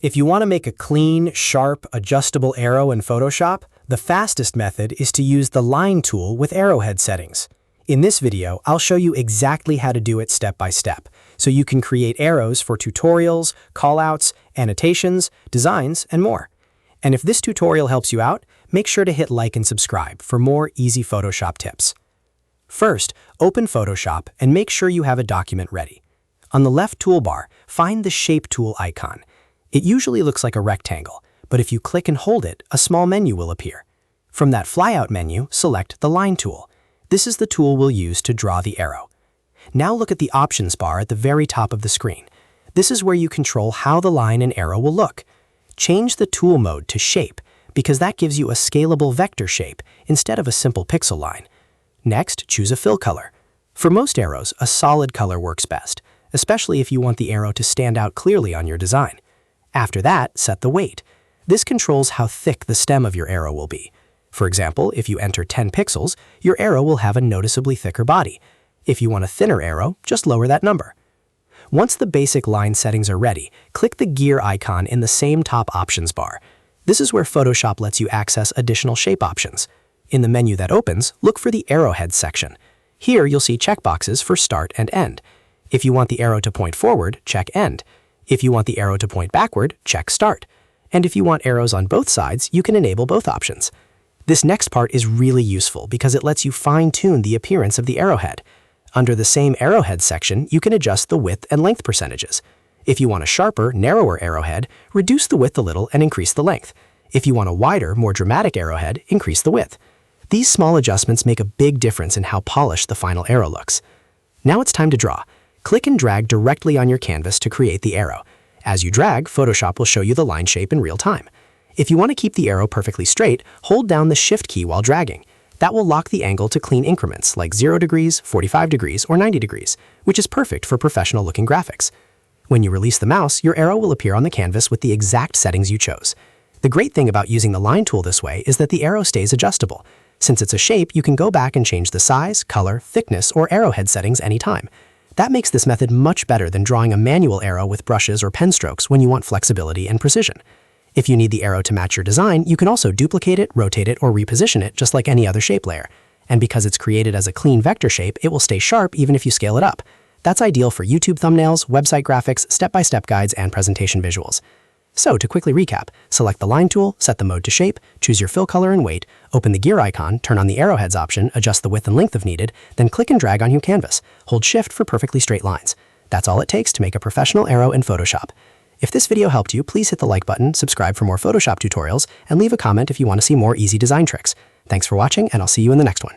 If you want to make a clean, sharp, adjustable arrow in Photoshop, the fastest method is to use the line tool with Arrowhead settings. In this video, I'll show you exactly how to do it step by step, so you can create arrows for tutorials, callouts, annotations, designs, and more. And if this tutorial helps you out, make sure to hit like and subscribe for more easy Photoshop tips. First, open Photoshop and make sure you have a document ready. On the left toolbar, find the Shape tool icon. It usually looks like a rectangle, but if you click and hold it, a small menu will appear. From that flyout menu, select the Line tool. This is the tool we'll use to draw the arrow. Now look at the Options bar at the very top of the screen. This is where you control how the line and arrow will look. Change the tool mode to Shape, because that gives you a scalable vector shape instead of a simple pixel line. Next, choose a fill color. For most arrows, a solid color works best, especially if you want the arrow to stand out clearly on your design. After that, set the weight. This controls how thick the stem of your arrow will be. For example, if you enter 10 pixels, your arrow will have a noticeably thicker body. If you want a thinner arrow, just lower that number. Once the basic line settings are ready, click the gear icon in the same top options bar. This is where Photoshop lets you access additional shape options. In the menu that opens, look for the Arrowhead section. Here you'll see checkboxes for start and end. If you want the arrow to point forward, check end. If you want the arrow to point backward, check start. And if you want arrows on both sides, you can enable both options. This next part is really useful because it lets you fine-tune the appearance of the arrowhead. Under the same Arrowhead section, you can adjust the width and length percentages. If you want a sharper, narrower arrowhead, reduce the width a little and increase the length. If you want a wider, more dramatic arrowhead, increase the width. These small adjustments make a big difference in how polished the final arrow looks. Now it's time to draw. Click and drag directly on your canvas to create the arrow. As you drag, Photoshop will show you the line shape in real time. If you want to keep the arrow perfectly straight, hold down the Shift key while dragging. That will lock the angle to clean increments like 0 degrees, 45 degrees, or 90 degrees, which is perfect for professional-looking graphics. When you release the mouse, your arrow will appear on the canvas with the exact settings you chose. The great thing about using the line tool this way is that the arrow stays adjustable. Since it's a shape, you can go back and change the size, color, thickness, or arrowhead settings anytime. That makes this method much better than drawing a manual arrow with brushes or pen strokes when you want flexibility and precision. If you need the arrow to match your design, you can also duplicate it, rotate it, or reposition it just like any other shape layer. And because it's created as a clean vector shape, it will stay sharp even if you scale it up. That's ideal for YouTube thumbnails, website graphics, step-by-step guides, and presentation visuals. So, to quickly recap, select the Line tool, set the mode to Shape, choose your fill color and weight, open the gear icon, turn on the Arrowheads option, adjust the width and length if needed, then click and drag on your canvas. Hold Shift for perfectly straight lines. That's all it takes to make a professional arrow in Photoshop. If this video helped you, please hit the like button, subscribe for more Photoshop tutorials, and leave a comment if you want to see more easy design tricks. Thanks for watching, and I'll see you in the next one.